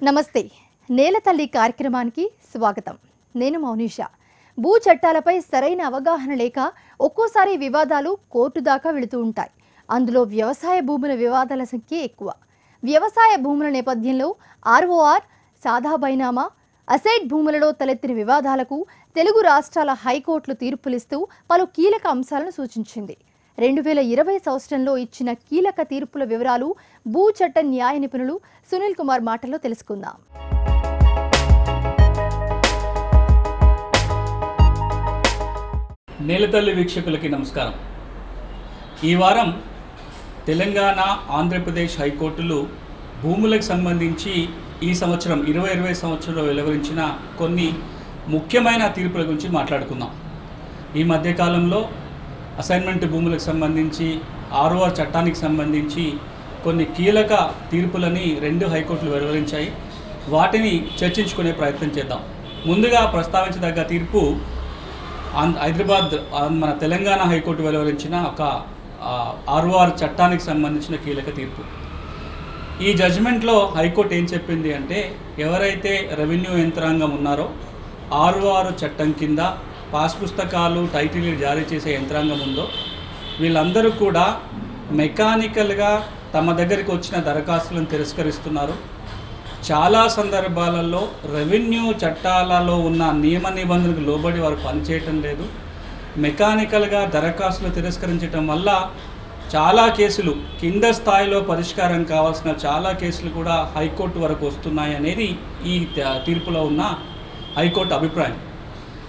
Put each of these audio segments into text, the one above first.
నమస్తే నేలతల్లి కార్యక్రమానికి స్వాగతం. నేను మౌనిష. భూ చట్టాలపై సరైన అవగాహన లేక ఒక్కోసారి వివాదాలు కోర్టు దాకా వెళుతూ ఉంటాయి. అందులో వ్యవసాయ భూముల వివాదాల సంఖ్య ఎక్కువ. వ్యవసాయ భూముల నేపథ్యంలో ఆర్ఓఆర్, సాదా బైనామా, అసైడ్ భూములలో తలెత్తిన వివాదాలకు తెలుగు రాష్ట్రాల హైకోర్టులు తీర్పులిస్తూ పలు కీలక అంశాలను సూచించింది. 2020 సంవత్సరంలో ఇచ్చిన కీలక తీర్పుల వివరాలు భూ చట్ట న్యాయ నిపుణులు సునీల్ కుమార్ మాటల్లో తెలుసుకుందాం. నేలతల్లి వీక్షకులకి నమస్కారం. ఈ వారం తెలంగాణ, ఆంధ్రప్రదేశ్ హైకోర్టులు భూములకు సంబంధించి ఈ సంవత్సరం 2020 సంవత్సరంలో వెలువరించిన కొన్ని ముఖ్యమైన తీర్పుల గురించి మాట్లాడుకుందాం. ఈ మధ్యకాలంలో అసైన్మెంట్ భూములకు సంబంధించి, ఆర్ఓఆర్ చట్టానికి సంబంధించి కొన్ని కీలక తీర్పులని 2 హైకోర్టులు వెలువరించాయి. వాటిని చర్చించుకునే ప్రయత్నం చేద్దాం. ముందుగా ప్రస్తావించదగ్గ తీర్పు హైదరాబాద్ మన తెలంగాణ హైకోర్టు వెలువరించిన ఒక ఆర్ఓఆర్ చట్టానికి సంబంధించిన కీలక తీర్పు. ఈ జడ్జిమెంట్లో హైకోర్టు ఏం చెప్పింది అంటే, ఎవరైతే రెవెన్యూ యంత్రాంగం ఉన్నారో ఆర్ఓఆర్ చట్టం కింద పాస్ పుస్తకాలు, టైటిల్ జారీ చేసే యంత్రాంగం ఉందో వీళ్ళందరూ కూడా మెకానికల్గా తమ దగ్గరికి వచ్చిన దరఖాస్తులను తిరస్కరిస్తున్నారు. చాలా సందర్భాలలో రెవెన్యూ చట్టాలలో ఉన్న నియమ నిబంధనలకు లోబడి వారు పనిచేయటం లేదు. మెకానికల్గా దరఖాస్తులు తిరస్కరించడం వల్ల చాలా కేసులు కింద స్థాయిలో పరిష్కారం కావాల్సిన చాలా కేసులు కూడా హైకోర్టు వరకు వస్తున్నాయి అనేది ఈ తీర్పులో ఉన్న హైకోర్టు అభిప్రాయం.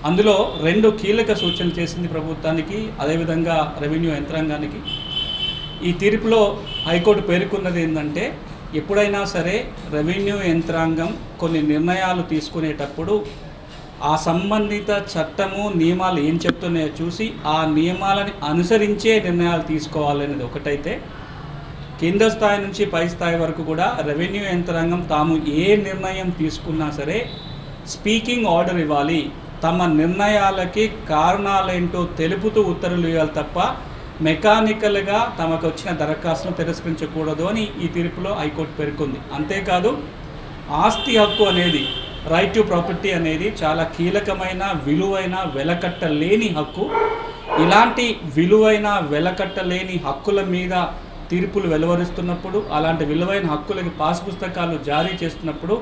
అందులో 2 కీలక సూచనలు చేసింది ప్రభుత్వానికి, అదేవిధంగా రెవెన్యూ యంత్రాంగానికి. ఈ తీర్పులో హైకోర్టు పేర్కొన్నది ఏంటంటే, ఎప్పుడైనా సరే రెవెన్యూ యంత్రాంగం కొన్ని నిర్ణయాలు తీసుకునేటప్పుడు ఆ సంబంధిత చట్టము, నియమాలు ఏం చెప్తున్నాయో చూసి ఆ నియమాలని అనుసరించే నిర్ణయాలు తీసుకోవాలనేది ఒకటైతే, కింద స్థాయి నుంచి పై స్థాయి వరకు కూడా రెవెన్యూ యంత్రాంగం తాము ఏ నిర్ణయం తీసుకున్నా సరే స్పీకింగ్ ఆర్డర్ ఇవ్వాలి, తమ నిర్ణయాలకి కారణాలేంటో తెలుపుతూ ఉత్తర్వులు ఇవ్వాలి తప్ప మెకానికల్గా తమకు వచ్చిన దరఖాస్తును తిరస్కరించకూడదు అని ఈ తీర్పులో హైకోర్టు పేర్కొంది. అంతేకాదు, ఆస్తి హక్కు అనేది, రైట్ టు ప్రాపర్టీ అనేది చాలా కీలకమైన, విలువైన, వెలకట్టలేని హక్కు. ఇలాంటి విలువైన, వెలకట్టలేని హక్కుల మీద తీర్పులు వెలువరిస్తున్నప్పుడు, అలాంటి విలువైన హక్కులకి పాస్ పుస్తకాలు జారీ చేస్తున్నప్పుడు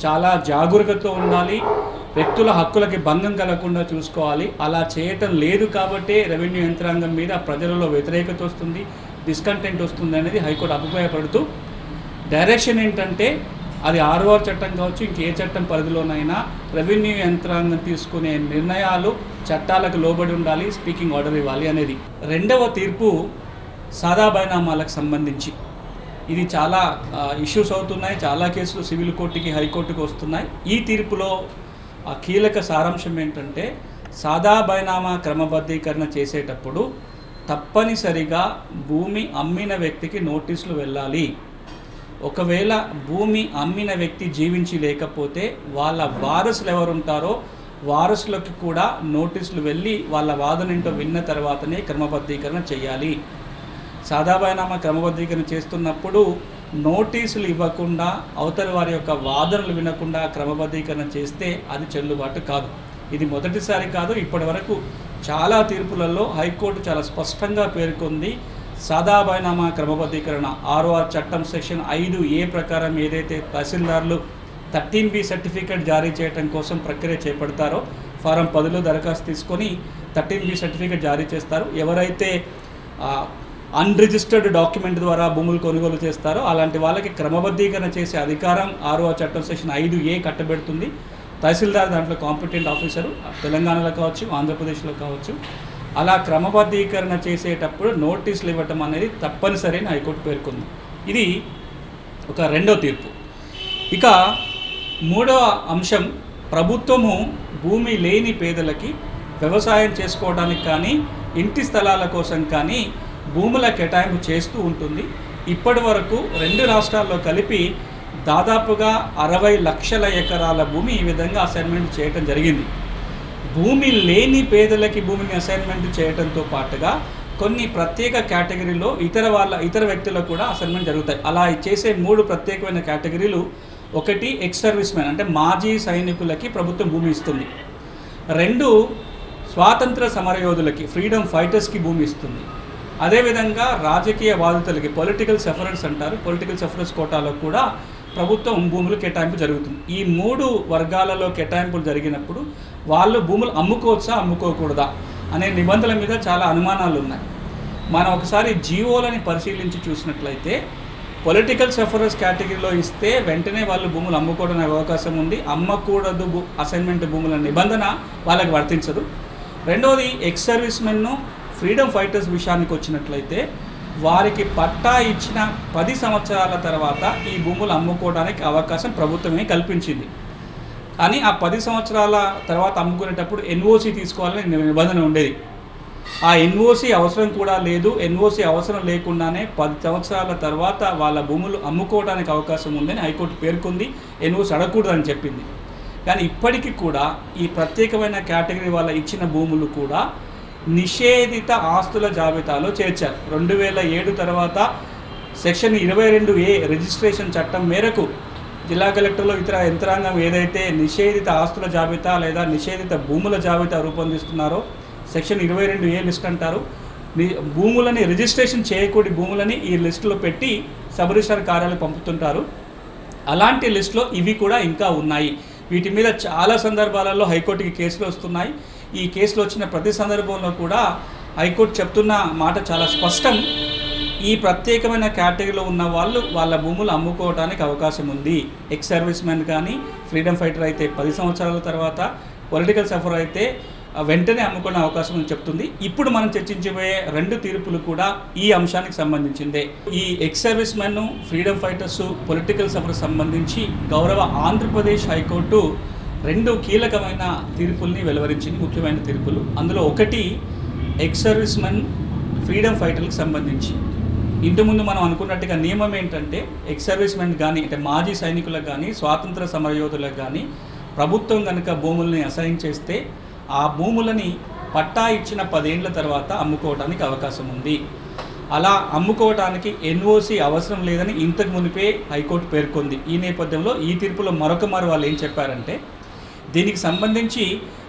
చాలా జాగరూకతతో ఉండాలి. వ్యక్తుల హక్కులకి భంగం కలగకుండా చూసుకోవాలి. అలా చేయటం లేదు కాబట్టే రెవెన్యూ యంత్రాంగం మీద ప్రజలలో వ్యతిరేకత వస్తుంది, డిస్కంటెంట్ వస్తుంది అనేది హైకోర్టు అభిప్రాయపడుతూ, డైరెక్షన్ ఏంటంటే అది ఆర్ఓఆర్ చట్టం కావచ్చు, ఇంకే చట్టం పరిధిలోనైనా రెవెన్యూ యంత్రాంగం తీసుకునే నిర్ణయాలు చట్టాలకు లోబడి ఉండాలి, స్పీకింగ్ ఆర్డర్ ఇవ్వాలి అనేది. 2వ తీర్పు సాదా బైనామాలకు సంబంధించి. ఇది చాలా ఇష్యూస్ అవుతున్నాయి, చాలా కేసులు సివిల్ కోర్టుకి, హైకోర్టుకి వస్తున్నాయి. ఈ తీర్పులో ఆ కీలక సారాంశం ఏంటంటే, సాదా బైనామా క్రమబద్ధీకరణ చేసేటప్పుడు తప్పనిసరిగా భూమి అమ్మిన వ్యక్తికి నోటీసులు వెళ్ళాలి. ఒకవేళ భూమి అమ్మిన వ్యక్తి జీవించి లేకపోతే వాళ్ళ వారసులు ఎవరుంటారో వారసులకు కూడా నోటీసులు వెళ్ళి వాళ్ళ వాదన ఏంటో విన్న తర్వాతనే క్రమబద్ధీకరణ చేయాలి. సాదా బైనామా క్రమబద్ధీకరణ చేస్తున్నప్పుడు నోటీసులు ఇవ్వకుండా, అవతలి వారి యొక్క వాదనలు వినకుండా క్రమబద్ధీకరణ చేస్తే అది చెల్లుబాటు కాదు. ఇది మొదటిసారి కాదు, ఇప్పటి వరకు చాలా తీర్పులలో హైకోర్టు చాలా స్పష్టంగా పేర్కొంది. సాదా బైనామా క్రమబద్ధీకరణ ఆర్ఓఆర్ చట్టం సెక్షన్ 5A ప్రకారం ఏదైతే తహసీల్దార్లు 13B సర్టిఫికేట్ జారీ చేయడం కోసం ప్రక్రియ చేపడతారో, ఫారం 10లో దరఖాస్తు తీసుకొని 13B సర్టిఫికేట్ జారీ చేస్తారు. ఎవరైతే అన్రిజిస్టర్డ్ డాక్యుమెంట్ ద్వారా భూములు కొనుగోలు చేస్తారో అలాంటి వాళ్ళకి క్రమబద్ధీకరణ చేసే అధికారం ఆర్ఓఆర్ చట్టం సెక్షన్ 5A కట్టబెడుతుంది. తహసీల్దార్ దాంట్లో కాంపిటెంట్ ఆఫీసరు, తెలంగాణలో కావచ్చు, ఆంధ్రప్రదేశ్లో కావచ్చు. అలా క్రమబద్ధీకరణ చేసేటప్పుడు నోటీసులు ఇవ్వటం అనేది తప్పనిసరి అని హైకోర్టు పేర్కొంది. ఇది ఒక 2వ తీర్పు. ఇక 3వ అంశం, ప్రభుత్వము భూమి లేని పేదలకి వ్యవసాయం చేసుకోవడానికి కానీ, ఇంటి స్థలాల కోసం కానీ భూముల కేటాయింపు చేస్తూ ఉంటుంది. ఇప్పటి వరకు 2 రాష్ట్రాల్లో కలిపి దాదాపుగా 60 లక్షల ఎకరాల భూమి ఈ విధంగా అసైన్మెంట్ చేయటం జరిగింది. భూమి లేని పేదలకి భూమిని అసైన్మెంట్ చేయడంతో పాటుగా కొన్ని ప్రత్యేక కేటగిరీలో ఇతర వ్యక్తులకు కూడా అసైన్మెంట్ జరుగుతాయి. అలా చేసే 3 ప్రత్యేకమైన కేటగిరీలు ఒకటి ఎక్స్ సర్వీస్ మ్యాన్ అంటే మాజీ సైనికులకి ప్రభుత్వం భూమి ఇస్తుంది. 2 స్వాతంత్ర సమరయోధులకి ఫ్రీడమ్ ఫైటర్స్కి భూమి ఇస్తుంది. అదేవిధంగా రాజకీయ బాధితులకి పొలిటికల్ సఫరర్స్ అంటారు, పొలిటికల్ సఫరర్స్ కోటాలో కూడా ప్రభుత్వం భూములు కేటాయింపు జరుగుతుంది. ఈ 3 వర్గాలలో కేటాయింపులు జరిగినప్పుడు వాళ్ళు భూములు అమ్ముకోవచ్చా అమ్ముకోకూడదా అనే నిబంధనల మీద చాలా అనుమానాలు ఉన్నాయి. మనం ఒకసారి జీవోలని పరిశీలించి చూసినట్లయితే పొలిటికల్ సఫరర్స్ కేటగిరీలో ఇస్తే వెంటనే వాళ్ళు భూములు అమ్ముకోవడానికి అవకాశం ఉంది. అమ్మకూడదు అసైన్మెంట్ భూముల నిబంధన వాళ్ళకి వర్తించదు. రెండవది ex service men freedom fighters విషయానికి వచ్చినట్లయితే వారికి పట్టా ఇచ్చిన 10 సంవత్సరాల తర్వాత ఈ భూములు అమ్ముకోవడానికి అవకాశం ప్రభుత్వమే కల్పించింది. కానీ ఆ 10 సంవత్సరాల తర్వాత అమ్ముకునేటప్పుడు ఎన్ఓసి తీసుకోవాలని నిబంధన ఉండేది. ఆ ఎన్ఓసి అవసరం కూడా లేదు. ఎన్ఓసి అవసరం లేకుండానే 10 సంవత్సరాల తర్వాత వాళ్ళ భూములు అమ్ముకోవడానికి అవకాశం ఉందని హైకోర్టు పేర్కొంది. ఎన్ఓసి అడగకూడదని చెప్పింది. కానీ ఇప్పటికీ కూడా ఈ ప్రత్యేకమైన కేటగిరీ వాళ్ళ ఇచ్చిన భూములు కూడా నిషేధిత ఆస్తుల జాబితాలో చేర్చారు. 2007 తర్వాత సెక్షన్ 22A రిజిస్ట్రేషన్ చట్టం మేరకు జిల్లా కలెక్టర్లు ఇతర యంత్రాంగం ఏదైతే నిషేధిత ఆస్తుల జాబితా లేదా నిషేధిత భూముల జాబితా రూపొందిస్తున్నారో సెక్షన్ 22A లిస్ట్ అంటారు. భూములని రిజిస్ట్రేషన్ చేయకూడని భూములని ఈ లిస్టులో పెట్టి సబ్ రిజిస్ట్రార్ కార్యాలయం పంపుతుంటారు. అలాంటి లిస్టులో ఇవి కూడా ఇంకా ఉన్నాయి. వీటి మీద చాలా సందర్భాలలో హైకోర్టుకి కేసులు వస్తున్నాయి. ఈ కేసులు వచ్చిన ప్రతి సందర్భంలో కూడా హైకోర్టు చెప్తున్న మాట చాలా స్పష్టం. ఈ ప్రత్యేకమైన కేటగిరీలో ఉన్న వాళ్ళు వాళ్ళ భూములు అమ్ముకోవడానికి అవకాశం ఉంది. ఎక్స్ సర్వీస్ మ్యాన్ కానీ ఫ్రీడమ్ ఫైటర్ అయితే 10 సంవత్సరాల తర్వాత, పొలిటికల్ సఫర్ అయితే వెంటనే అమ్ముకునే అవకాశం అని చెప్తుంది. ఇప్పుడు మనం చర్చించబోయే 2 తీర్పులు కూడా ఈ అంశానికి సంబంధించిందే. ఈ ex service men, freedom fighters, political suffer సంబంధించి గౌరవ ఆంధ్రప్రదేశ్ హైకోర్టు 2 కీలకమైన తీర్పుల్ని వెలువరించింది, ముఖ్యమైన తీర్పులు. అందులో ఒకటి ఎక్స్ సర్వీస్ మెన్, ఫ్రీడమ్ ఫైటర్లకు సంబంధించి. ఇంతకుముందు మనం అనుకున్నట్టుగా నియమం ఏంటంటే ఎక్స్ సర్వీస్ మెన్ కానీ అంటే మాజీ సైనికులకు కానీ స్వాతంత్ర సమరయోధులకు కానీ ప్రభుత్వం కనుక భూముల్ని అసైన్ చేస్తే ఆ భూములని పట్టా ఇచ్చిన 10 ఏళ్ల తర్వాత అమ్ముకోవడానికి అవకాశం ఉంది. అలా అమ్ముకోవడానికి ఎన్ఓసి అవసరం లేదని ఇంతకు మునిపే హైకోర్టు పేర్కొంది. ఈ నేపథ్యంలో ఈ తీర్పులో మరొక వాళ్ళు ఏం చెప్పారంటే దీనికి సంబంధించి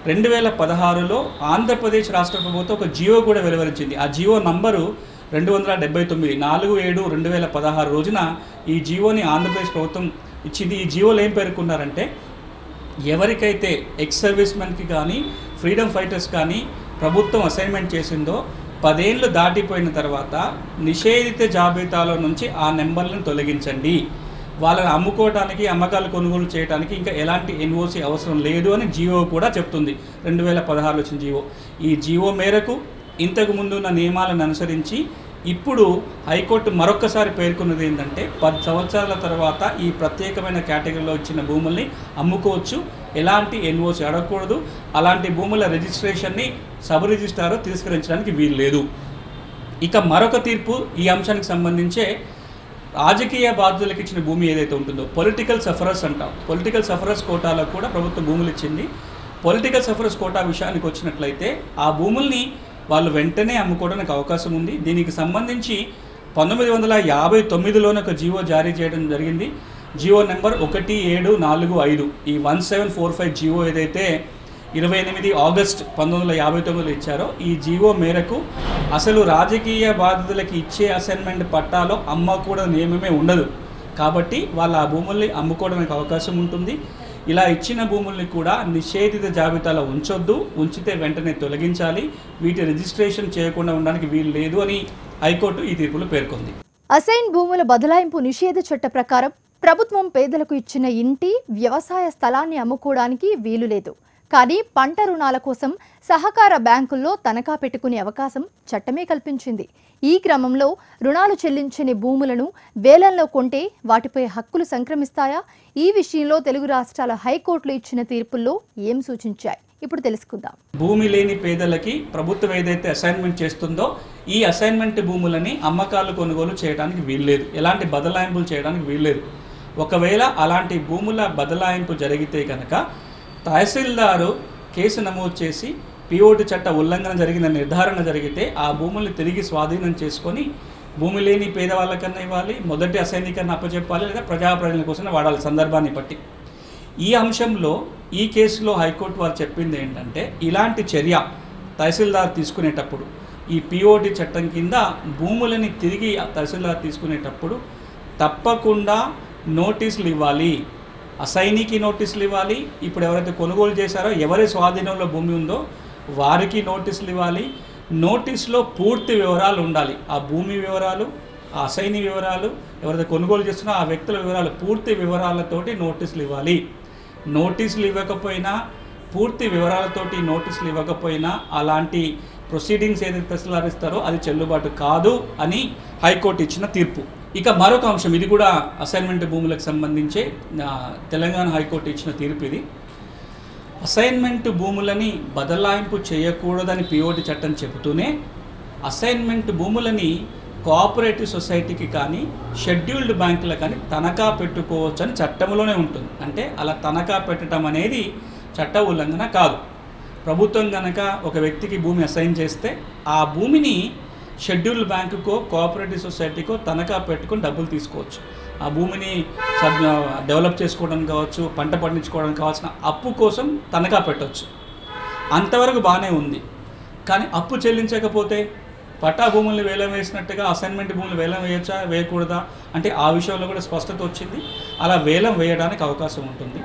2016లో ఆంధ్రప్రదేశ్ రాష్ట్ర ప్రభుత్వం ఒక జియో కూడా వెలువరించింది. ఆ జియో నంబరు 279 4/7/2016 రోజున ఈ జియోని ఆంధ్రప్రదేశ్ ప్రభుత్వం ఇచ్చింది. ఈ జియోలో ఏం పేర్కొన్నారంటే ఎవరికైతే ఎక్స్ సర్వీస్ మెన్కి కానీ ఫ్రీడమ్ ఫైటర్స్ కానీ ప్రభుత్వం అసైన్మెంట్ చేసిందో 10 ఏళ్ళు దాటిపోయిన తర్వాత నిషేధిత జాబితాలో నుంచి ఆ నెంబర్లను తొలగించండి. వాళ్ళని అమ్ముకోవడానికి, అమ్మకాలు కొనుగోలు చేయడానికి ఇంకా ఎలాంటి ఎన్ఓసి అవసరం లేదు అని జియో కూడా చెప్తుంది. 2016లో వచ్చిన జియో. ఈ జియో మేరకు ఇంతకు ముందు ఉన్న నియమాలను అనుసరించి ఇప్పుడు హైకోర్టు మరొక్కసారి పేర్కొన్నది ఏంటంటే 10 సంవత్సరాల తర్వాత ఈ ప్రత్యేకమైన కేటగిరీలో ఇచ్చిన భూముల్ని అమ్ముకోవచ్చు, ఎలాంటి ఎన్ఓసి అడగకూడదు, అలాంటి భూముల రిజిస్ట్రేషన్ని సబ్ రిజిస్ట్రార్ తిరస్కరించడానికి వీలు లేదు. ఇక మరొక తీర్పు ఈ అంశానికి సంబంధించే రాజకీయ బాధ్యులకు ఇచ్చిన భూమి ఏదైతే ఉంటుందో పొలిటికల్ సఫరర్స్ అంటాం. పొలిటికల్ సఫరర్స్ కోటాలో కూడా ప్రభుత్వం భూములు ఇచ్చింది. పొలిటికల్ సఫరర్స్ కోటా విషయానికి వచ్చినట్లయితే ఆ భూముల్ని వాళ్ళు వెంటనే అమ్ముకోవడానికి అవకాశం ఉంది. దీనికి సంబంధించి 1959లోనే ఒక జియో జారీ చేయడం జరిగింది. జియో నెంబర్ 1745. ఈ 1745 జియో ఏదైతే 28 ఆగస్టు 1959లో ఇచ్చారో ఈ జియో మేరకు అసలు రాజకీయ బాధితులకి ఇచ్చే అసైన్మెంట్ పట్టాలో అమ్మకూడని నియమమే ఉండదు. కాబట్టి వాళ్ళు ఆ భూముల్ని అమ్ముకోవడానికి అవకాశం ఉంటుంది. ఇలా ఇచ్చిన భూముల్ని కూడా నిషేధిత జాబితాలో ఉంచొద్దు, ఉంచితే వెంటనే తొలగించాలి, వీటి రిజిస్ట్రేషన్ చేయకుండా ఉండడానికి వీలు లేదు అని హైకోర్టు ఈ తీర్పులో పేర్కొంది. అసైన్ భూముల బదలాయింపు నిషేధ చట్ట ప్రకారం ప్రభుత్వం పేదలకు ఇచ్చిన ఇంటి, వ్యవసాయ స్థలాన్ని అమ్ముకోవడానికి వీలు లేదు. కానీ పంట రుణాల కోసం సహకార బ్యాంకుల్లో తనఖా పెట్టుకునే అవకాశం చట్టమే కల్పించింది. ఈ క్రమంలో రుణాలు చెల్లించని భూములను వేలంలో కొంటే వాటిపై హక్కులు సంక్రమిస్తాయా? ఈ విషయంలో తెలుగు రాష్ట్రాల హైకోర్టులు ఇచ్చిన తీర్పుల్లో ఏం సూచించాయి ఇప్పుడు తెలుసుకుందాం. భూమి లేని పేదలకి ప్రభుత్వం ఏదైతే అసైన్మెంట్ చేస్తుందో ఈ అసైన్మెంట్ భూములని అమ్మకాలు కొనుగోలు చేయడానికి వీల్లేదు, ఎలాంటి బదలాయింపులు చేయడానికి వీల్లేదు. ఒకవేళ అలాంటి భూముల బదలాయింపు జరిగితే కనుక తహసీల్దారు కేసు నమోదు చేసి పిఓటి చట్ట ఉల్లంఘన జరిగిన నిర్ధారణ జరిగితే ఆ భూముల్ని తిరిగి స్వాధీనం చేసుకొని భూమి లేని పేదవాళ్ళకన్నా ఇవ్వాలి, మొదటి అసైనీకరణ అప్పచెప్పాలి, లేదా ప్రజల కోసం వాడాలి సందర్భాన్ని బట్టి. ఈ అంశంలో ఈ కేసులో హైకోర్టు వారు చెప్పింది ఏంటంటే, ఇలాంటి చర్య తహసీల్దార్ తీసుకునేటప్పుడు ఈ పిఓటి చట్టం కింద భూములని తిరిగి తహసీల్దార్ తీసుకునేటప్పుడు తప్పకుండా నోటీసులు ఇవ్వాలి, అసైనీకి నోటీసులు ఇవ్వాలి, ఇప్పుడు ఎవరైతే కొనుగోలు చేశారో ఎవరి స్వాధీనంలో భూమి ఉందో వారికి నోటీసులు ఇవ్వాలి. నోటీసులో పూర్తి వివరాలు ఉండాలి, ఆ భూమి వివరాలు, ఆ అసైనీ వివరాలు, ఎవరైతే కొనుగోలు చేస్తున్నారో ఆ వ్యక్తుల వివరాలు, పూర్తి వివరాలతోటి నోటీసులు ఇవ్వాలి. నోటీసులు ఇవ్వకపోయినా, పూర్తి వివరాలతోటి నోటీసులు ఇవ్వకపోయినా అలాంటి ప్రొసీడింగ్స్ ఏదైతే తహసీల్దార్ ఇస్తారో అది చెల్లుబాటు కాదు అని హైకోర్టు ఇచ్చిన తీర్పు. ఇక మరొక అంశం, ఇది కూడా అసైన్మెంట్ భూములకు సంబంధించే తెలంగాణ హైకోర్టు ఇచ్చిన తీర్పు ఇది. అసైన్మెంట్ భూములని బదలాయింపు చేయకూడదని పిఓటి చట్టం చెబుతూనే అసైన్మెంట్ భూములని కోఆపరేటివ్ సొసైటీకి కానీ షెడ్యూల్డ్ బ్యాంకులకు కానీ తనఖా పెట్టుకోవచ్చు అని చట్టంలోనే ఉంటుంది. అంటే అలా తనఖా పెట్టడం అనేది చట్ట ఉల్లంఘన కాదు. ప్రభుత్వం కనుక ఒక వ్యక్తికి భూమి అసైన్ చేస్తే ఆ భూమిని షెడ్యూల్డ్ బ్యాంకుకో కోఆపరేటివ్ సొసైటీకో తనఖా పెట్టుకొని డబ్బులు తీసుకోవచ్చు. ఆ భూమిని డెవలప్ చేసుకోవడానికి కావచ్చు, పంట పండించుకోవడానికి కావాల్సిన అప్పు కోసం తనఖా పెట్టవచ్చు. అంతవరకు బాగానే ఉంది. కానీ అప్పు చెల్లించకపోతే పట్టా భూముల్ని వేలం వేసినట్టుగా అసైన్మెంట్ భూములు వేలం వేయచ్చా వేయకూడదా అంటే ఆ విషయంలో కూడా స్పష్టత వచ్చింది. అలా వేలం వేయడానికి అవకాశం ఉంటుంది.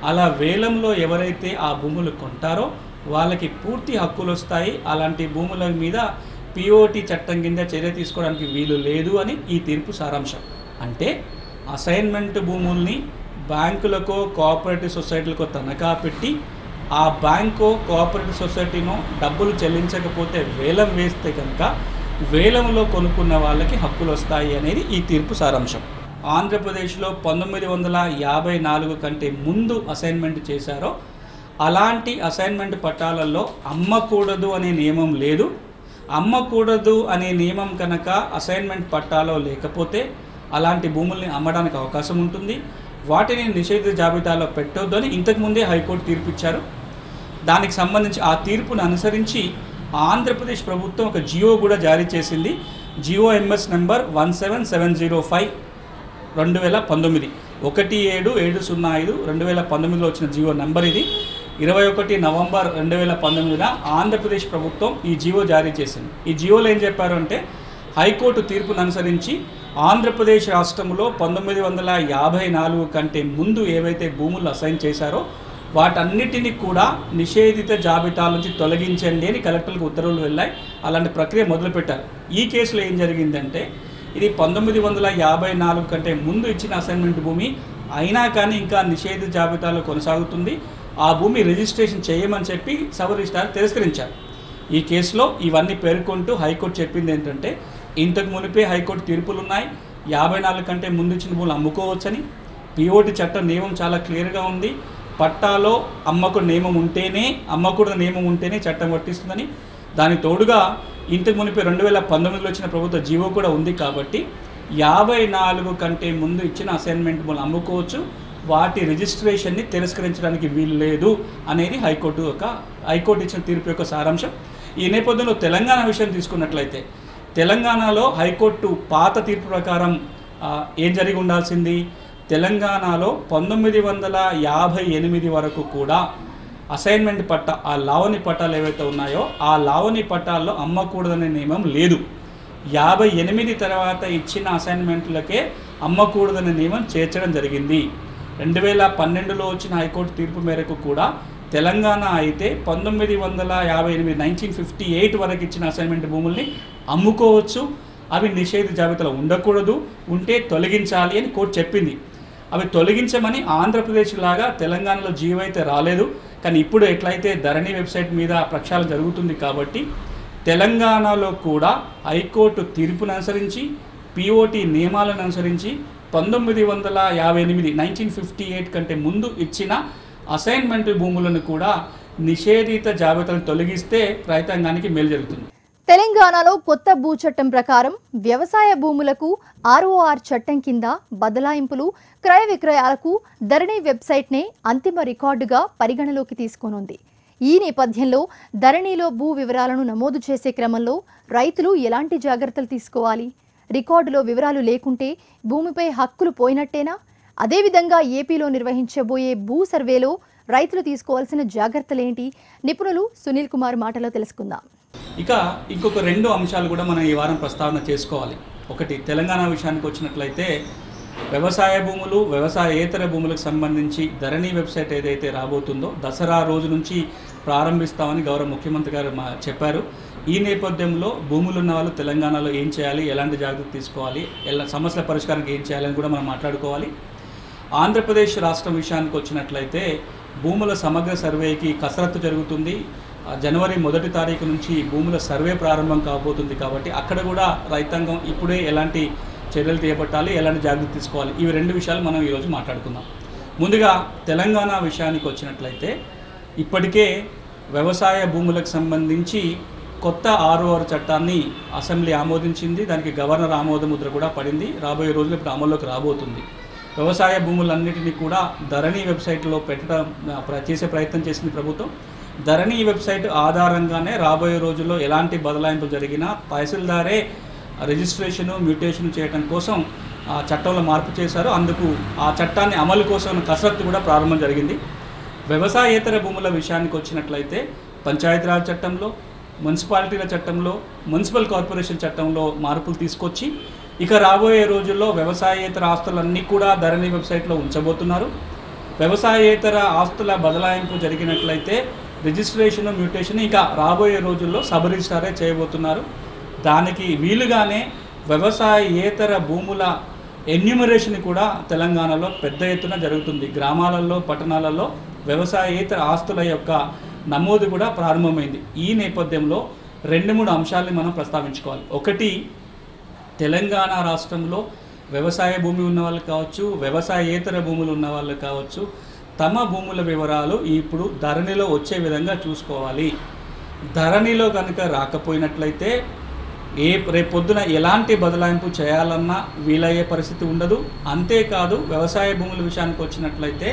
అలా వేలంలో ఎవరైతే ఆ భూములు కొంటారో వాళ్ళకి పూర్తి హక్కులు వస్తాయి. అలాంటి భూముల మీద పిఓటి చట్టం కింద చర్య తీసుకోవడానికి వీలు లేదు అని ఈ తీర్పు సారాంశం. అంటే అసైన్మెంట్ భూముల్ని బ్యాంకులకో కోఆపరేటివ్ సొసైటీలకో తనఖా పెట్టి ఆ బ్యాంకో కోఆపరేటివ్ సొసైటీనో డబ్బులు చెల్లించకపోతే వేలం వేస్తే కనుక వేలంలో కొనుక్కున్న వాళ్ళకి హక్కులు వస్తాయి అనేది ఈ తీర్పు సారాంశం. ఆంధ్రప్రదేశ్లో 1954 కంటే ముందు అసైన్మెంట్ చేశారో అలాంటి అసైన్మెంట్ పట్టాలలో అమ్మకూడదు అనే నియమం లేదు. అమ్మకూడదు అనే నియమం కనుక అసైన్మెంట్ పట్టాలో లేకపోతే అలాంటి భూముల్ని అమ్మడానికి అవకాశం ఉంటుంది. వాటిని నిషేధిత జాబితాలో పెట్టొద్దు అని ఇంతకుముందే హైకోర్టు తీర్పు ఇచ్చారు. దానికి సంబంధించి ఆ తీర్పును అనుసరించి ఆంధ్రప్రదేశ్ ప్రభుత్వం ఒక జియో కూడా జారీ చేసింది. జియో ఎంఎస్ నెంబర్ 17705 2019 1775 2019లో వచ్చిన జియో నెంబర్ ఇది. 21 నవంబర్ 2019 ఆంధ్రప్రదేశ్ ప్రభుత్వం ఈ జియో జారీ చేసింది. ఈ జియోలో ఏం చెప్పారు అంటే, హైకోర్టు తీర్పును అనుసరించి ఆంధ్రప్రదేశ్ రాష్ట్రంలో 1954 కంటే ముందు ఏవైతే భూములు అసైన్ చేశారో వాటన్నిటిని కూడా నిషేధిత జాబితా నుంచి తొలగించండి అని కలెక్టర్లకు ఉత్తర్వులు వెళ్ళాయి. అలాంటి ప్రక్రియ మొదలుపెట్టారు. ఈ కేసులో ఏం జరిగిందంటే, ఇది 1954 కంటే ముందు ఇచ్చిన అసైన్మెంట్ భూమి అయినా కానీ ఇంకా నిషేధిత జాబితాలో కొనసాగుతుంది. ఆ భూమి రిజిస్ట్రేషన్ చేయమని చెప్పి సబ్ రిజిస్ట్రార్ తిరస్కరించారు. ఈ కేసులో ఇవన్నీ పేర్కొంటూ హైకోర్టు చెప్పింది ఏంటంటే, ఇంతకు మునిపే హైకోర్టు తీర్పులు ఉన్నాయి. 54 కంటే ముందు ఇచ్చిన భూములు అమ్ముకోవచ్చని. పిఓటి చట్టం నియమం చాలా క్లియర్గా ఉంది. పట్టాలో అమ్మకు నియమం ఉంటేనే, అమ్మకూడదు నియమం ఉంటేనే చట్టం వర్తిస్తుందని. దాని తోడుగా ఇంతకు మునిపే 2019లో వచ్చిన ప్రభుత్వ జీవో కూడా ఉంది. కాబట్టి 54 కంటే ముందు ఇచ్చిన అసైన్మెంట్ భూములు అమ్ముకోవచ్చు, వాటి రిజిస్ట్రేషన్ని తిరస్కరించడానికి వీలు లేదు అనేది హైకోర్టు ఇచ్చిన తీర్పు యొక్క సారాంశం. ఈ నేపథ్యంలో తెలంగాణ విషయం తీసుకున్నట్లయితే, తెలంగాణలో హైకోర్టు పాత తీర్పు ప్రకారం ఏం జరిగి ఉండాల్సింది, తెలంగాణలో 1958 వరకు కూడా అసైన్మెంట్ పట్టా, ఆ లావణి పట్టాలు ఏవైతే ఉన్నాయో ఆ లావణి పట్టాల్లో అమ్మకూడదనే నియమం లేదు. 58 తర్వాత ఇచ్చిన అసైన్మెంట్లకే అమ్మకూడదనే నియమం చేర్చడం జరిగింది. 2012లో వచ్చిన హైకోర్టు తీర్పు మేరకు కూడా తెలంగాణ అయితే 1958 1958 వరకు ఇచ్చిన అసైన్మెంట్ భూముల్ని అమ్ముకోవచ్చు, అవి నిషేధ జాబితాలో ఉండకూడదు, ఉంటే తొలగించాలి అని కోర్టు చెప్పింది. అవి తొలగించమని ఆంధ్రప్రదేశ్ లాగా తెలంగాణలో జీవో అయితే రాలేదు. కానీ ఇప్పుడు ఎట్లయితే ధరణి వెబ్సైట్ మీద ప్రక్షాళన జరుగుతుంది కాబట్టి తెలంగాణలో కూడా హైకోర్టు తీర్పును అనుసరించి, పిఓటి నియమాలను అనుసరించి 1958 1958 కంటే ముందు ఇచ్చిన అసైన్మెంట్ భూములను కూడా నిషేధిత జాబితాలను తొలగిస్తే రైతాంగానికి మేలు జరుగుతుంది. తెలంగాణలో కొత్త భూ చట్టం ప్రకారం వ్యవసాయ భూములకు ఆర్ఓఆర్ చట్టం కింద బదలాయింపులు, క్రయ విక్రయాలకు ధరణి వెబ్సైట్నే అంతిమ రికార్డుగా పరిగణలోకి తీసుకోనుంది. ఈ నేపథ్యంలో ధరణిలో భూ వివరాలను నమోదు చేసే క్రమంలో రైతులు ఎలాంటి జాగ్రత్తలు తీసుకోవాలి? రికార్డులో వివరాలు లేకుంటే భూమిపై హక్కులు పోయినట్టేనా? అదేవిధంగా ఏపీలో నిర్వహించబోయే భూ సర్వేలో రైతులు తీసుకోవాల్సిన జాగ్రత్తలేంటి? నిపుణులు సునీల్ కుమార్ మాటలో తెలుసుకుందాం. ఇక ఇంకొక 2 అంశాలు కూడా మనం ఈ వారం ప్రస్తావన చేసుకోవాలి. ఒకటి, తెలంగాణ విషయానికి వచ్చినట్లయితే వ్యవసాయ భూములు, వ్యవసాయేతర భూములకు సంబంధించి ధరణి వెబ్సైట్ ఏదైతే రాబోతుందో దసరా రోజు నుంచి ప్రారంభిస్తామని గౌరవ ముఖ్యమంత్రి గారు చెప్పారు. ఈ నేపథ్యంలో భూములు ఉన్న వాళ్ళు తెలంగాణలో ఏం చేయాలి, ఎలాంటి జాగ్రత్తలు తీసుకోవాలి, సమస్యల పరిష్కారానికి ఏం చేయాలని కూడా మనం మాట్లాడుకోవాలి. ఆంధ్రప్రదేశ్ రాష్ట్రం విషయానికి వచ్చినట్లయితే భూముల సమగ్ర సర్వేకి కసరత్తు జరుగుతుంది. జనవరి 1వ తారీఖు నుంచి భూముల సర్వే ప్రారంభం కాబోతుంది. కాబట్టి అక్కడ కూడా రైతాంగం ఇప్పుడే ఎలాంటి చర్యలు చేపట్టాలి, ఎలాంటి జాగ్రత్త తీసుకోవాలి, ఇవి 2 విషయాలు మనం ఈరోజు మాట్లాడుకుందాం. ముందుగా తెలంగాణ విషయానికి వచ్చినట్లయితే ఇప్పటికే వ్యవసాయ భూములకు సంబంధించి కొత్త 6వ చట్టాన్ని అసెంబ్లీ ఆమోదించింది. దానికి గవర్నర్ ఆమోద ముద్ర కూడా పడింది. రాబోయే రోజులు ఇప్పుడు అమల్లోకి రాబోతుంది. వ్యవసాయ భూములన్నిటినీ కూడా ధరణి వెబ్సైట్లో చేసే ప్రయత్నం చేసింది ప్రభుత్వం. ధరణి వెబ్సైట్ ఆధారంగానే రాబోయే రోజుల్లో ఎలాంటి బదలాయింపులు జరిగినా తహసీల్దారే రిజిస్ట్రేషను, మ్యూటేషన్ చేయడం కోసం ఆ చట్టంలో మార్పు చేశారు. అందుకు ఆ చట్టాన్ని అమలు కోసం కసరత్తు కూడా ప్రారంభం జరిగింది. వ్యవసాయేతర భూముల విషయానికి వచ్చినట్లయితే పంచాయతీరాజ్ చట్టంలో, మున్సిపాలిటీల చట్టంలో, మున్సిపల్ కార్పొరేషన్ చట్టంలో మార్పులు తీసుకొచ్చి ఇక రాబోయే రోజుల్లో వ్యవసాయేతర ఆస్తులన్నీ కూడా ధరణి వెబ్సైట్లో ఉంచబోతున్నారు. వ్యవసాయేతర ఆస్తుల బదలాయింపు జరిగినట్లయితే రిజిస్ట్రేషన్, మ్యూటేషన్ ఇక రాబోయే రోజుల్లో సబ్ రిజిస్ట్రారే చేయబోతున్నారు. దానికి వీలుగానే వ్యవసాయేతర భూముల ఎన్యూమరేషన్ కూడా తెలంగాణలో పెద్ద ఎత్తున జరుగుతుంది. గ్రామాలలో, పట్టణాలలో వ్యవసాయేతర ఆస్తుల యొక్క నమోదు కూడా ప్రారంభమైంది. ఈ నేపథ్యంలో 2-3 అంశాలని మనం ప్రస్తావించుకోవాలి. ఒకటి, తెలంగాణ రాష్ట్రంలో వ్యవసాయ భూమి ఉన్న వాళ్ళు కావచ్చు, వ్యవసాయేతర భూములు ఉన్న వాళ్ళు కావచ్చు, తమ భూముల వివరాలు ఇప్పుడు ధరణిలో వచ్చే విధంగా చూసుకోవాలి. ధరణిలో కనుక రాకపోయినట్లయితే రేపు పొద్దున ఎలాంటి బదలాయింపు చేయాలన్నా వీలయ్యే పరిస్థితి ఉండదు. అంతేకాదు వ్యవసాయ భూముల విషయానికి వచ్చినట్లయితే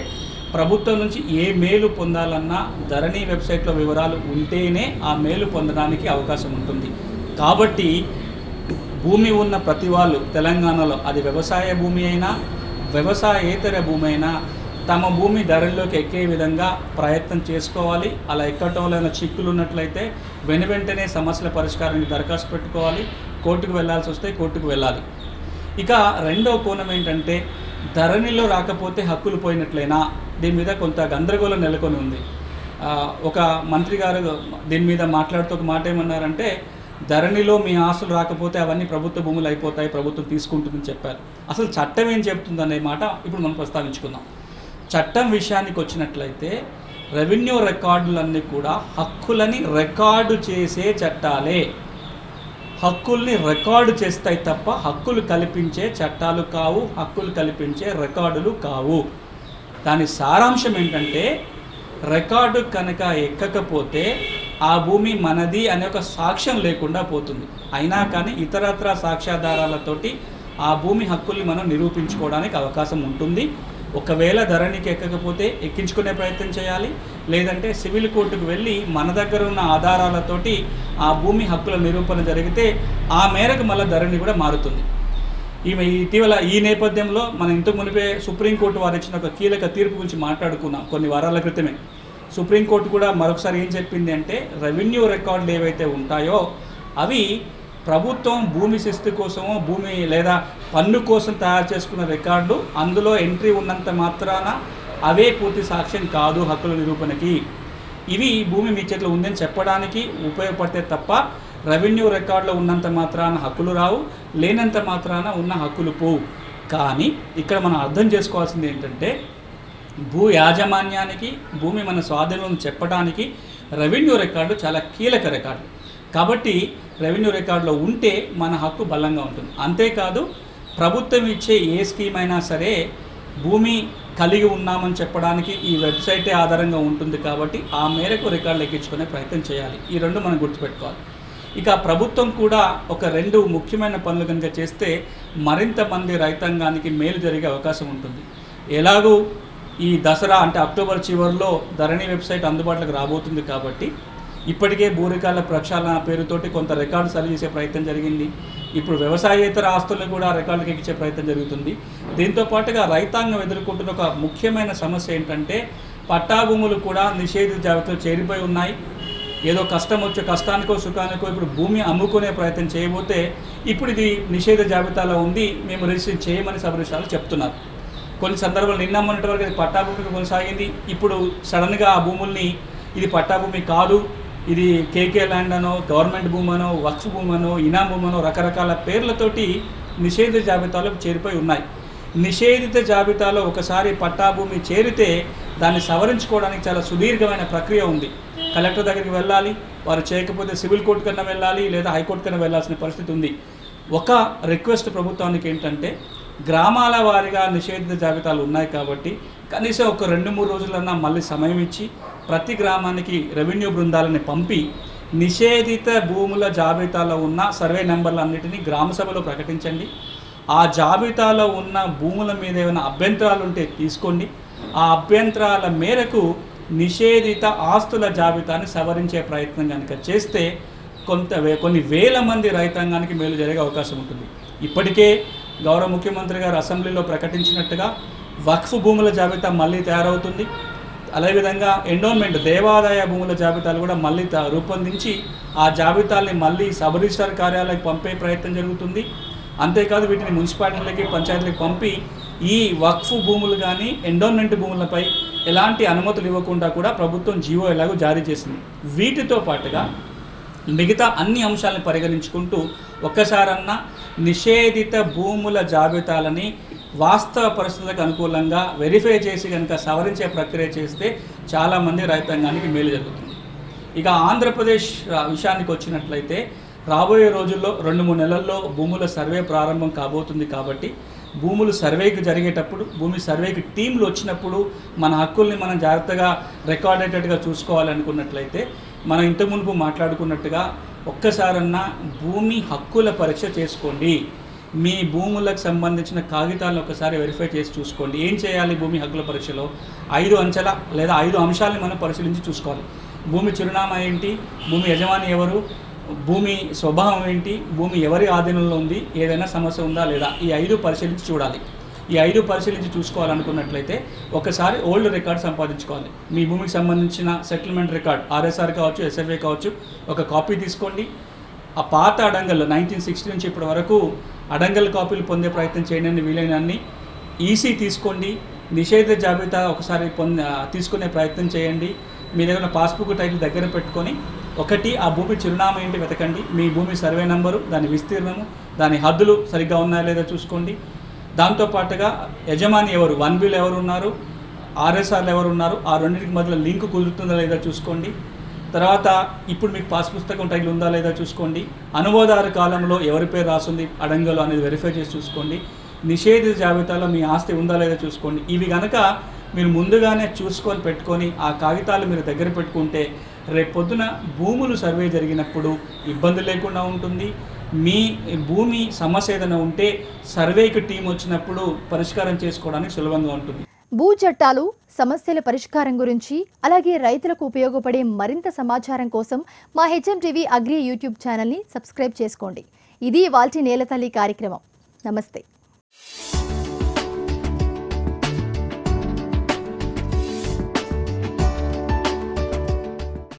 ప్రభుత్వం నుంచి ఏ మేలు పొందాలన్నా ధరణి వెబ్సైట్లో వివరాలు ఉంటేనే ఆ మేలు పొందడానికి అవకాశం ఉంటుంది. కాబట్టి భూమి ఉన్న ప్రతి వాళ్ళు తెలంగాణలో, అది వ్యవసాయ భూమి అయినా వ్యవసాయేతర భూమి అయినా, తమ భూమి ధరల్లోకి ఎక్కే విధంగా ప్రయత్నం చేసుకోవాలి. అలా ఎక్కటంలో చిక్కులు ఉన్నట్లయితే వెంటనే సమస్యల పరిష్కారానికి దరఖాస్తు పెట్టుకోవాలి. కోర్టుకు వెళ్ళాల్సి వస్తే కోర్టుకు వెళ్ళాలి. ఇక 2వ కోణం ఏంటంటే ధరణిలో రాకపోతే హక్కులు పోయినట్లయినా, దీని మీద కొంత గందరగోళం నెలకొని ఉంది. ఒక మంత్రి గారు దీని మీద మాట్లాడుతూ ఒక మాట ఏమన్నారంటే, ధరణిలో మీ ఆస్తులు రాకపోతే అవన్నీ ప్రభుత్వ భూములు అయిపోతాయి, ప్రభుత్వం తీసుకుంటుందని చెప్పారు. అసలు చట్టం ఏం చెప్తుందనే మాట ఇప్పుడు మనం ప్రస్తావించుకుందాం. చట్టం విషయానికి వచ్చినట్లయితే రెవెన్యూ రికార్డులన్నీ కూడా హక్కులని రికార్డు చేసే చట్టాలే. హక్కుల్ని రికార్డు చేస్తాయి తప్ప హక్కులు కల్పించే చట్టాలు కావు, హక్కులు కల్పించే రికార్డులు కావు. దాని సారాంశం ఏంటంటే, రికార్డు కనుక ఎక్కకపోతే ఆ భూమి మనది అనే ఒక సాక్ష్యం లేకుండా పోతుంది. అయినా కానీ ఇతరత్ర సాక్ష్యాధారాలతోటి ఆ భూమి హక్కుల్ని మనం నిరూపించుకోవడానికి అవకాశం ఉంటుంది. ఒకవేళ ధరణికి ఎక్కకపోతే ఎక్కించుకునే ప్రయత్నం చేయాలి, లేదంటే సివిల్ కోర్టుకు వెళ్ళి మన దగ్గర ఉన్న ఆధారాలతోటి ఆ భూమి హక్కుల నిరూపణ జరిగితే ఆ మేరకు మళ్ళీ ధరణి కూడా మారుతుంది. ఇటీవల ఈ నేపథ్యంలో మనం ఇంతకు మునిపే సుప్రీంకోర్టు వారు ఇచ్చిన ఒక కీలక తీర్పు గురించి మాట్లాడుకున్నాం కొన్ని వారాల క్రితమే. సుప్రీంకోర్టు కూడా మరొకసారి ఏం చెప్పింది అంటే, రెవెన్యూ రికార్డులు ఏవైతే ఉంటాయో అవి ప్రభుత్వం భూమి శిస్తు కోసమో భూమి లేదా పన్ను కోసం తయారు చేసుకున్న రికార్డు, అందులో ఎంట్రీ ఉన్నంత మాత్రాన అవే పూర్తి సాక్ష్యం కాదు హక్కుల నిరూపణకి. ఇవి భూమి మీ చేతిలో ఉందని చెప్పడానికి ఉపయోగపడితే తప్ప రెవెన్యూ రికార్డులో ఉన్నంత మాత్రాన హక్కులు రావు, లేనంత మాత్రాన ఉన్న హక్కులు పోవు. కానీ ఇక్కడ మనం అర్థం చేసుకోవాల్సింది ఏంటంటే, భూ యాజమాన్యానికి భూమి మన స్వాధీనం చెప్పడానికి రెవెన్యూ రికార్డు చాలా కీలక రికార్డు. కాబట్టి రెవెన్యూ రికార్డులో ఉంటే మన హక్కు బలంగా ఉంటుంది. అంతేకాదు ప్రభుత్వం ఇచ్చే ఏ స్కీమ్ అయినా సరే భూమి కలిగి ఉన్నామని చెప్పడానికి ఈ వెబ్సైటే ఆధారంగా ఉంటుంది. కాబట్టి ఆ మేరకు రికార్డులు ఎక్కించుకునే ప్రయత్నం చేయాలి. ఈ 2 మనం గుర్తుపెట్టుకోవాలి. ఇక ప్రభుత్వం కూడా ఒక 2 ముఖ్యమైన పనులు కనుక చేస్తే మరింత మంది రైతాంగానికి మేలు జరిగే అవకాశం ఉంటుంది. ఎలాగూ ఈ దసరా అంటే అక్టోబర్ చివరిలో ధరణి వెబ్సైట్ అందుబాటులోకి రాబోతుంది. కాబట్టి ఇప్పటికే భూ రికార్డుల ప్రక్షాళన పేరుతోటి కొంత రికార్డు సరి చేసే ప్రయత్నం జరిగింది. ఇప్పుడు వ్యవసాయేతర ఆస్తులను కూడా రికార్డుకి ఎక్కించే ప్రయత్నం జరుగుతుంది. దీంతో పాటుగా రైతాంగం ఎదుర్కొంటున్న ఒక ముఖ్యమైన సమస్య ఏంటంటే పట్టా భూములు కూడా నిషేధిత జాబితాలో చేరిపోయి ఉన్నాయి. ఏదో కష్టం వచ్చే కష్టానికో సుఖానికో ఇప్పుడు భూమి అమ్ముకునే ప్రయత్నం చేయబోతే ఇప్పుడు ఇది నిషేధ జాబితాలో ఉంది, మేము రిజిస్టర్ చేయమని సబ్ రిజిస్ట్రార్లు చెప్తున్నారు. కొన్ని సందర్భాలు నిన్న మొన్నటి వరకు అది పట్టా భూమికి కొనసాగింది. ఇప్పుడు సడన్గా ఆ భూముల్ని ఇది పట్టా భూమి కాదు, ఇది కేకే ల్యాండ్ అనో, గవర్నమెంట్ భూమి అనో, వక్ఫ్ భూమి అనో, ఇనాం భూమి అనో రకరకాల పేర్లతోటి నిషేధిత జాబితాలో చేరిపోయి ఉన్నాయి. నిషేధిత జాబితాలో ఒకసారి పట్టా భూమి చేరితే దాన్ని సవరించుకోవడానికి చాలా సుదీర్ఘమైన ప్రక్రియ ఉంది. కలెక్టర్ దగ్గరికి వెళ్ళాలి, వారు చేయకపోతే సివిల్ కోర్టు కన్నా వెళ్ళాలి, లేదా హైకోర్టు కన్నా వెళ్ళాల్సిన పరిస్థితి ఉంది. ఒక రిక్వెస్ట్ ప్రభుత్వానికి ఏంటంటే గ్రామాల వారీగా నిషేధిత జాబితాలు ఉన్నాయి కాబట్టి కనీసం ఒక 2-3 రోజులన్నా మళ్ళీ సమయం ఇచ్చి ప్రతి గ్రామానికి రెవెన్యూ బృందాలని పంపి నిషేధిత భూముల జాబితాలో ఉన్న సర్వే నెంబర్లన్నిటినీ గ్రామ సభలో ప్రకటించండి. ఆ జాబితాలో ఉన్న భూముల మీద ఏమైనా అభ్యంతరాలు ఉంటే తీసుకోండి. ఆ అభ్యంతరాల మేరకు నిషేధిత ఆస్తుల జాబితాని సవరించే ప్రయత్నం కనుక చేస్తే కొన్ని వేల మంది రైతాంగానికి మేలు జరిగే అవకాశం ఉంటుంది. ఇప్పటికే గౌరవ ముఖ్యమంత్రి గారు అసెంబ్లీలో ప్రకటించినట్టుగా వక్ఫ్ భూముల జాబితా మళ్ళీ తయారవుతుంది. అదేవిధంగా ఎండోన్మెంట్ దేవాదాయ భూముల జాబితాలు కూడా మళ్ళీ రూపొందించి ఆ జాబితాల్ని మళ్ళీ సబ్ రిజిస్ట్రార్ కార్యాలయానికి పంపే ప్రయత్నం జరుగుతుంది. అంతేకాదు వీటిని మున్సిపాలిటీలకి పంచాయతీలకు పంపి ఈ వక్ఫ్ భూములు కానీ ఎండోన్మెంట్ భూములపై ఎలాంటి అనుమతులు ఇవ్వకుండా కూడా ప్రభుత్వం జీవో ఎలాగో జారీ చేసింది. వీటితో పాటుగా మిగతా అన్ని అంశాలను పరిగణించుకుంటూ ఒక్కసారన్నా నిషేధిత భూముల జాబితాలని వాస్తవ పరిస్థితులకు అనుకూలంగా వెరిఫై చేసి కనుక సవరించే ప్రక్రియ చేస్తే చాలామంది రైతాంగానికి మేలు జరుగుతుంది. ఇక ఆంధ్రప్రదేశ్ విషయానికి వచ్చినట్లయితే రాబోయే రోజుల్లో 2-3 నెలల్లో భూముల సర్వే ప్రారంభం కాబోతుంది. కాబట్టి భూములు సర్వేకి జరిగేటప్పుడు భూమి సర్వేకి టీంలు వచ్చినప్పుడు మన హక్కుల్ని మనం జాగ్రత్తగా రికార్డ్ అయ్యేటట్టుగా చూసుకోవాలనుకున్నట్లయితే మనం ఇంతకు మునుపు మాట్లాడుకున్నట్టుగా ఒక్కసారన్నా భూమి హక్కుల పరీక్ష చేసుకోండి. మీ భూములకు సంబంధించిన కాగితాలను ఒకసారి వెరిఫై చేసి చూసుకోండి. ఏం చేయాలి భూమి హక్కుల పరీక్షలో? 5 అంచెల లేదా 5 అంశాలని మనం పరిశీలించి చూసుకోవాలి. భూమి చిరునామా ఏంటి, భూమి యజమాని ఎవరు, భూమి స్వభావం ఏంటి, భూమి ఎవరి ఆధీనంలో ఉంది, ఏదైనా సమస్య ఉందా లేదా, ఈ 5 పరిశీలించి చూడాలి. ఈ 5 పరిశీలించి చూసుకోవాలనుకున్నట్లయితే ఒకసారి ఓల్డ్ రికార్డ్ సంపాదించుకోవాలి. మీ భూమికి సంబంధించిన సెటిల్మెంట్ రికార్డ్ ఆర్ఎస్ఆర్ కావచ్చు, ఎస్ఎఫ్ఏ కావచ్చు, ఒక కాపీ తీసుకోండి. ఆ పాత అడంగల్ 1960 నుంచి ఇప్పటి వరకు అడంగల్ కాపీలు పొందే ప్రయత్నం చేయండి. వీలైనన్ని ఈసీ తీసుకోండి. నిషేధ జాబితా ఒకసారి తీసుకునే ప్రయత్నం చేయండి. మీ దగ్గర పాస్బుక్ టైటిల్ దగ్గర పెట్టుకొని ఒకటి ఆ భూమి చిరునామా ఏంటి వెతకండి. మీ భూమి సర్వే నెంబరు, దాని విస్తీర్ణము, దాని హద్దులు సరిగ్గా ఉన్నాయా లేదా చూసుకోండి. దాంతోపాటుగా యజమాని ఎవరు, 1Bలు ఎవరు ఉన్నారు, ఆర్ఎస్ఆర్లు ఎవరు ఉన్నారు, ఆ రెండింటికి మధ్యలో లింక్ కుదురుతుందా లేదా చూసుకోండి. తర్వాత ఇప్పుడు మీకు పాస్ పుస్తకం టైటిల్ ఉందా లేదా చూసుకోండి. అనుమోదారు కాలంలో ఎవరి పేరు రాస్తుంది అడంగలు అనేది వెరిఫై చేసి చూసుకోండి. నిషేధిత జాబితాలో మీ ఆస్తి ఉందా లేదా చూసుకోండి. ఇవి కనుక మీరు ముందుగానే చూసుకొని పెట్టుకొని ఆ కాగితాలు మీరు దగ్గర పెట్టుకుంటే రేపొద్దున భూములు సర్వే జరిగినప్పుడు ఇబ్బంది లేకుండా ఉంటుంది. మీ భూమి సమస్య ఏదైనా ఉంటే సర్వేకి టీం వచ్చినప్పుడు పరిష్కారం చేసుకోవడానికి సులభంగా ఉంటుంది. భూ చట్టాలు, సమస్యల పరిష్కారం గురించి అలాగే రైతులకు ఉపయోగపడే మరింత సమాచారం కోసం మా హెచ్ఎం టీవీ అగ్రి యూట్యూబ్ ఛానల్ని సబ్స్క్రైబ్ చేసుకోండి. ఇది ఇవాల్టి నేలతల్లి కార్యక్రమం. నమస్తే.